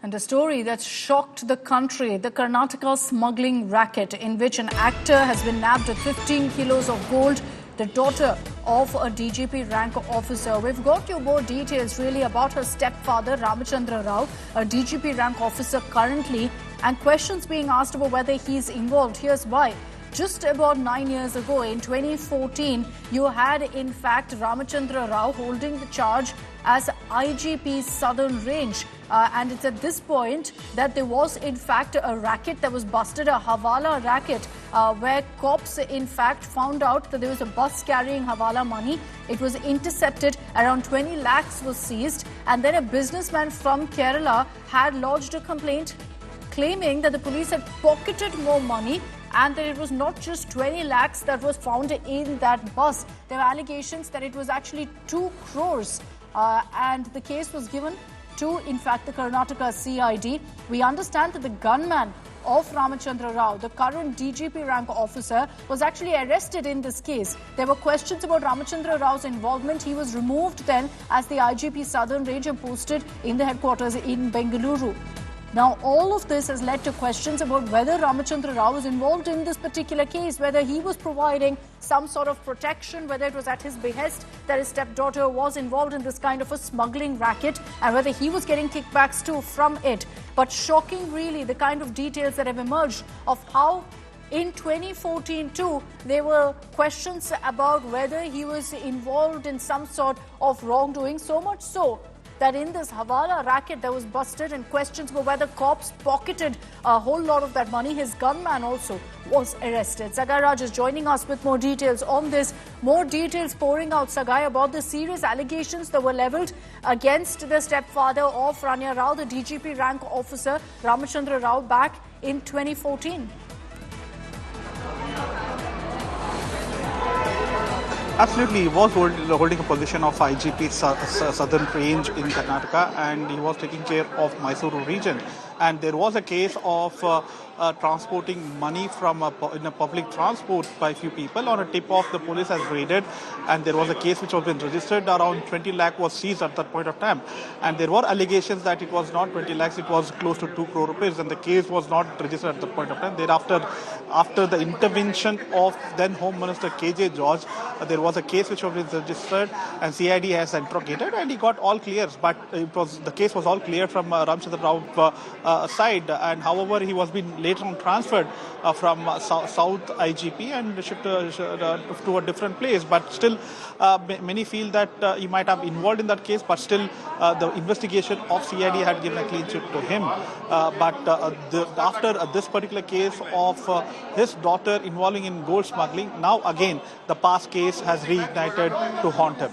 And a story that shocked the country, the Karnataka smuggling racket in which an actor has been nabbed with 15 kilos of gold, the daughter of a DGP rank officer. We've got you more details really about her stepfather, Ramachandra Rao, a DGP rank officer currently, and questions being asked about whether he's involved. Here's why. Just about 9 years ago, in 2014, you had, in fact, Ramachandra Rao holding the charge as IGP Southern Range. And it's at this point that there was, in fact, a racket that was busted, a havala racket, where cops, in fact, found out that there was a bus carrying havala money. It was intercepted, around 20 lakhs was seized, and then a businessman from Kerala had lodged a complaint claiming that the police had pocketed more money and that it was not just 20 lakhs that was found in that bus. There were allegations that it was actually 2 crores. And the case was given to, in fact, the Karnataka CID. We understand that the gunman of Ramachandra Rao, the current DGP rank officer, was actually arrested in this case. There were questions about Ramachandra Rao's involvement. He was removed then as the IGP Southern Range and posted in the headquarters in Bengaluru. Now, all of this has led to questions about whether Ramachandra Rao was involved in this particular case, whether he was providing some sort of protection, whether it was at his behest that his stepdaughter was involved in this kind of a smuggling racket, and whether he was getting kickbacks too from it. But shocking, really, the kind of details that have emerged of how in 2014 too, there were questions about whether he was involved in some sort of wrongdoing, so much so that in this havala racket that was busted and questions about whether cops pocketed a whole lot of that money, his gunman also was arrested. Sagai Raj is joining us with more details on this. More details pouring out, Sagai, about the serious allegations that were levelled against the stepfather of Ranya Rao, the DGP rank officer, Ramachandra Rao, back in 2014. Absolutely, he was holding a position of IGP Southern Range in Karnataka, and he was taking care of Mysuru region. And there was a case of transporting money from in a public transport by a few people. On a tip off, the police has raided, and there was a case which was been registered. Around 20 lakh was seized at that point of time, and there were allegations that it was not 20 lakhs, it was close to 2 crore rupees, and the case was not registered at that point of time. Thereafter, after the intervention of then Home Minister KJ George, there was a case which was registered, and CID has interrogated, and he got all clears. But the case was all clear from Ramachandra Rao side, and however he was being later on transferred from South IGP and shipped to a different place. But still, many feel that he might have involved in that case, but still the investigation of CID had given a clean chit to him. But after this particular case of his daughter involving in gold smuggling, now again the past case has reignited to haunt him.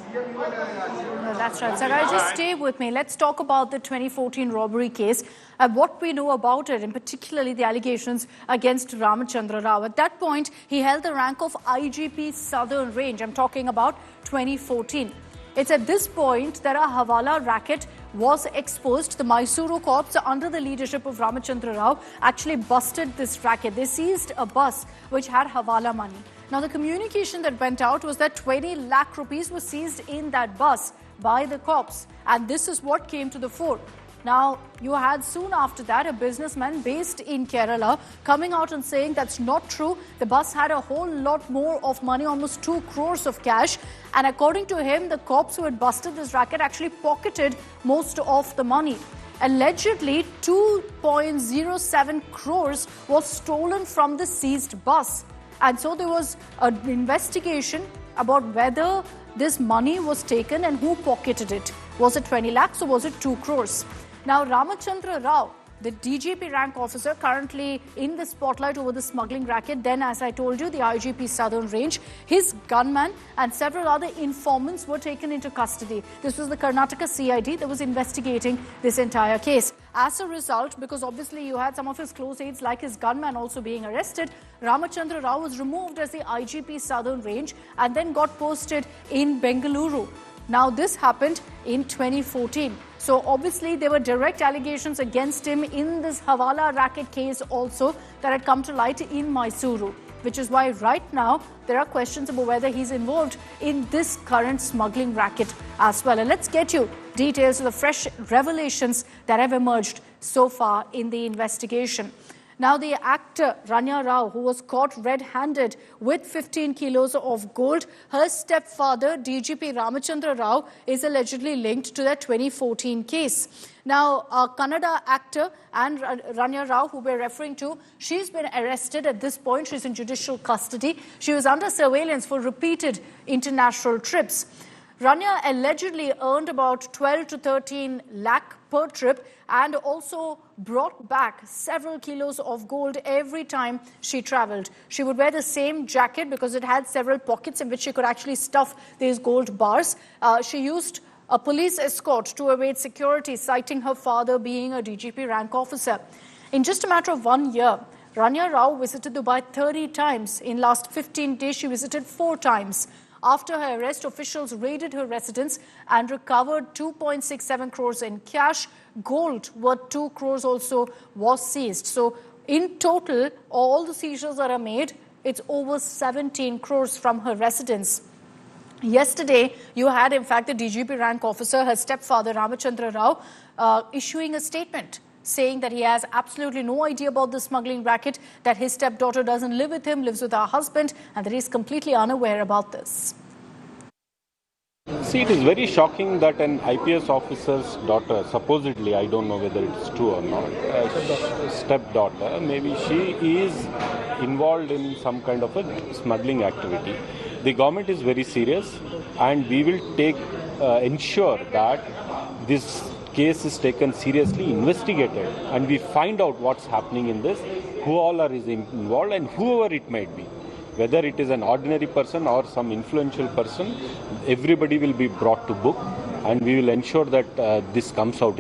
That's right. Sagai, just stay with me. Let's talk about the 2014 robbery case and what we know about it, and particularly the allegations against Ramachandra Rao. At that point, he held the rank of IGP Southern Range. I'm talking about 2014. It's at this point that a havala racket was exposed. The Mysuru cops, under the leadership of Ramachandra Rao, actually busted this racket. They seized a bus which had havala money. Now, the communication that went out was that 20 lakh rupees was seized in that bus by the cops, and this is what came to the fore. Now, you had soon after that a businessman based in Kerala coming out and saying that's not true. The bus had a whole lot more of money, almost 2 crores of cash. And according to him, the cops who had busted this racket actually pocketed most of the money. Allegedly, 2.07 crores was stolen from the seized bus. And so there was an investigation about whether this money was taken and who pocketed it. Was it 20 lakhs or was it 2 crores? Now, Ramachandra Rao, the DGP rank officer, currently in the spotlight over the smuggling racket. Then, as I told you, the IGP Southern Range, his gunman and several other informants were taken into custody. This was the Karnataka CID that was investigating this entire case. As a result, because obviously you had some of his close aides like his gunman also being arrested, Ramachandra Rao was removed as the IGP Southern Range and then got posted in Bengaluru. Now, this happened in 2014. So, obviously, there were direct allegations against him in this havala racket case also that had come to light in Mysuru. which is why right now there are questions about whether he's involved in this current smuggling racket as well. And let's get you details of the fresh revelations that have emerged so far in the investigation. Now, the actor Ranya Rao, who was caught red-handed with 15 kilos of gold, her stepfather, DGP Ramachandra Rao, is allegedly linked to that 2014 case. Now, Kannada actor and Ranya Rao, who we're referring to, she's been arrested at this point. She's in judicial custody. She was under surveillance for repeated international trips. Ranya allegedly earned about 12 to 13 lakh per trip and also brought back several kilos of gold every time she traveled. She would wear the same jacket because it had several pockets in which she could actually stuff these gold bars. She used a police escort to evade security, citing her father being a DGP rank officer. In just a matter of 1 year, Ranya Rao visited Dubai 30 times. In last 15 days, she visited 4 times. After her arrest, officials raided her residence and recovered 2.67 crores in cash. Gold worth 2 crores also was seized. So in total, all the seizures that are made, it's over 17 crores from her residence. Yesterday, you had, in fact, the DGP rank officer, her stepfather, Ramachandra Rao, issuing a statement saying that he has absolutely no idea about the smuggling racket, that his stepdaughter doesn't live with him, lives with her husband, and that he's completely unaware about this. See, it is very shocking that an IPS officer's daughter, supposedly, I don't know whether it's true or not, stepdaughter, maybe she is involved in some kind of a smuggling activity. The government is very serious, and we will ensure that this case is taken seriously, investigated, and we find out what's happening in this, who all are involved, and whoever it might be. Whether it is an ordinary person or some influential person, everybody will be brought to book, and we will ensure that this comes out.